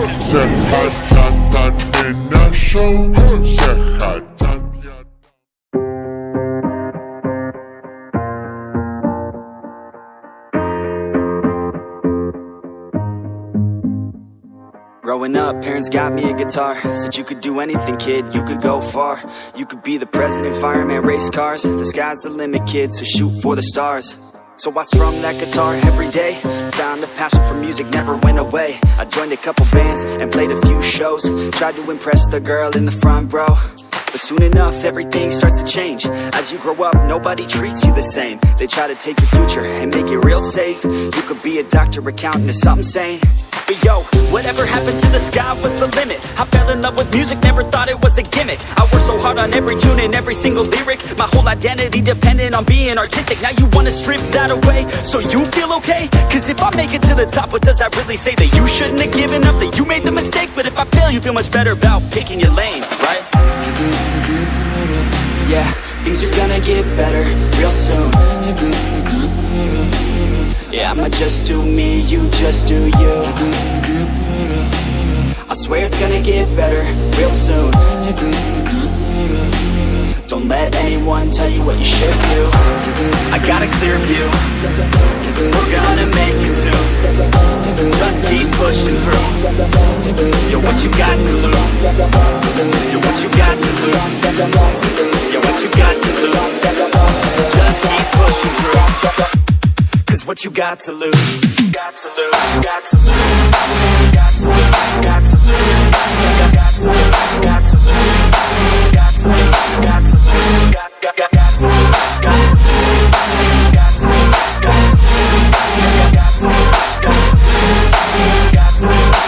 Sehatan na show, sehatan. Growing up, parents got me a guitar. Said you could do anything, kid, you could go far. You could be the president, fireman, race cars. The sky's the limit, kid, so shoot for the stars. So I strummed that guitar every day. Found a passion for music, never went away. I joined a couple bands and played a few shows. Tried to impress the girl in the front row. But soon enough, everything starts to change. As you grow up, nobody treats you the same. They try to take your future and make it real safe. You could be a doctor, accountant, or something sane. But yo, whatever happened to the sky was the limit. I fell in love with music, never thought it was a gimmick. I worked so hard on every tune and every single lyric. My whole identity depended on being artistic. Now you wanna strip that away, so you feel okay? Cause if I make it to the top, what does that really say? That you shouldn't have given up, that you made the mistake? But if I fail, you feel much better about picking your lane, right? Yeah, things are gonna get better real soon. Yeah, I'ma just do me, you just do you. I swear it's gonna get better real soon. Don't let anyone tell you what you should do. I got a clear view, we're gonna make it soon. Just keep pushing through. Yo, what you got to lose? Yo, what you got to lose? Yo, what you got to lose? Just keep pushing through. Cause what you got to lose? Got to lose, got to lose, got to lose, got to lose, got to lose, got to lose, got to lose, got to lose, got to lose, got to lose, got to lose, got to lose, got to lose, got to lose.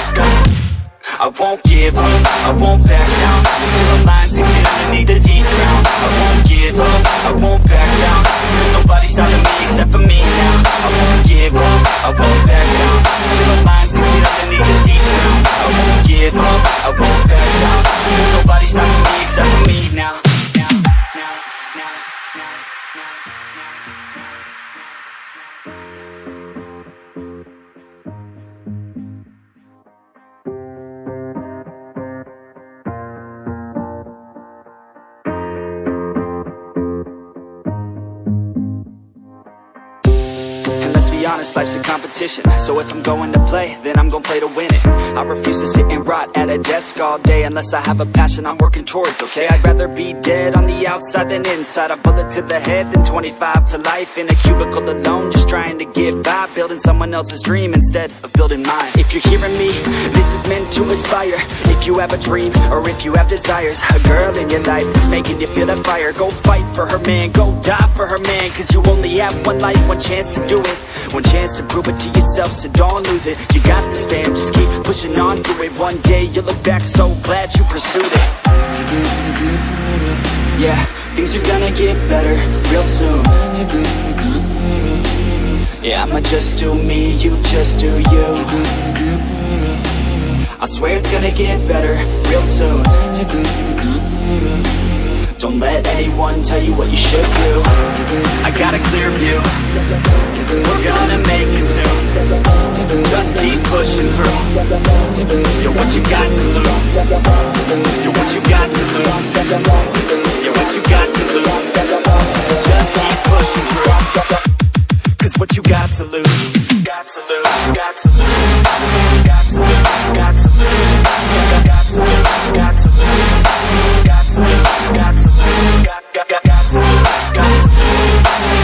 I won't give up, I won't back down till the line sinks in underneath the deep ground. I won't give up, I won't back down. There's nobody stopping me except for me now. I won't give up, I won't back down till the line sinks in underneath the deep ground. I won't give up, I won't back down. There's nobody stopping me except for me now. Honest, life's a competition. So if I'm going to play, then I'm gonna play to win it. I refuse to sit and rot at a desk all day unless I have a passion I'm working towards, okay? I'd rather be dead on the outside than inside. A bullet to the head than 25 to life in a cubicle alone, just trying to get by, building someone else's dream instead of building mine. If you're hearing me, this is meant to inspire. If you have a dream or if you have desires, a girl in your life that's making you feel that fire, go fight for her, man, go die for her, man. Cause you only have one life, one chance to do it, one chance to prove it to yourself, so don't lose it. You got this, fam, just keep pushing on through it. One day you'll look back so glad you pursued it. Yeah, things are gonna get better real soon. Yeah, I'ma just do me, you just do you. I swear it's gonna get better real soon. Don't let anyone tell you what you should do. I got a clear view, we're gonna make it soon. Just keep pushing through. Yo, what you got to lose? Yo, what you got to lose? Yo, what you got to lose? Just keep pushing through. Cause what you got to lose? Got to lose, got to lose, got to lose, got to lose, got to lose, got to lose, got to lose, got to lose, got to lose,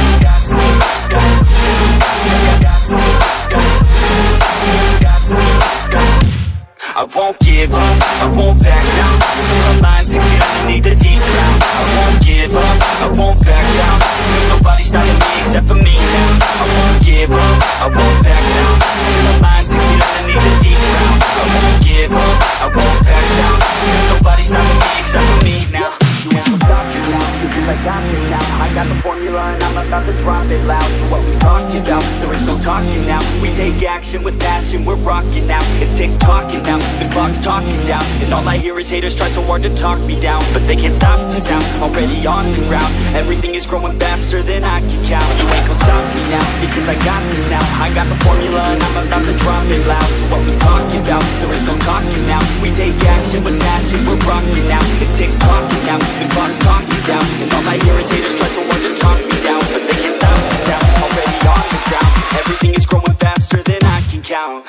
got to lose, got to lose, got to lose, got to lose, got to lose. I won't give up, I won't back down till the line sinks in underneath the deep ground. I won't give up, I won't back down. There's nobody stopping me except for me now. I won't give up, I won't back down till the line sinks in underneath the deep ground. I won't give up, I won't back down. There's nobody stopping me except for me now. You want to stop you now, because I got you now. I got the formula and I'm about to drop it loud. So what we talking about, there is no talking now. We take action with passion, we're rocking now. It's tick-tocking now, the clock's talking down. And all I hear is haters try so hard to talk me down, but they can't stop the sound, already on the ground. Everything is growing faster than I can count. You ain't gon' stop me now, because I got this now. I got the formula and I'm about to drop it loud. So what we talking about? There is no talking now. We take action with passion, we're rocking now. It's tick-tocking now, the clock's talking down. And all I hear is haters try so hard to talk me down, but they can't stop the sound, already on the ground. Everything is growing faster than I can count.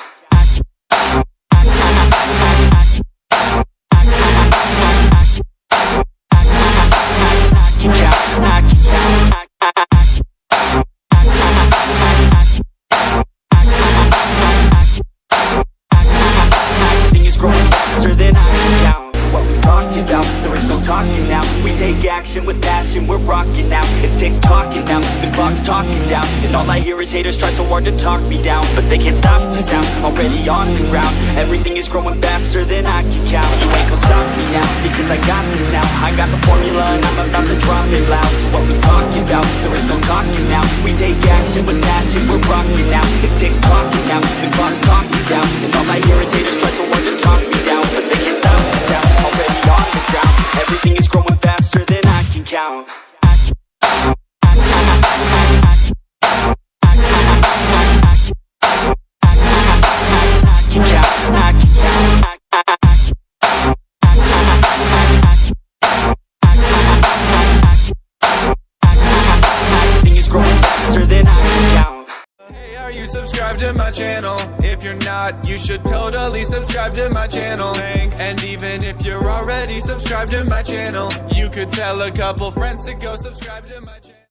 Action with passion, we're rocking now. It's tick-tocking now, the clock's talking down. And all I hear is haters try so hard to talk me down, but they can't stop the sound, already on the ground. Everything is growing faster than I can count. You ain't gon' stop me now, because I got this now. I got the formula and I'm about to drop it loud. So what we talking about? There is no talking now. We take action with passion, we're rocking now. It's tick-tocking now, the clock's talking down. And all I hear is haters try so hard to talk me down, but they can't stop the sound, already on the ground. Everything is growing faster than I can count. Subscribe to my channel. If you're not, you should totally subscribe to my channel. Thanks. And even if you're already subscribed to my channel, you could tell a couple friends to go subscribe to my channel.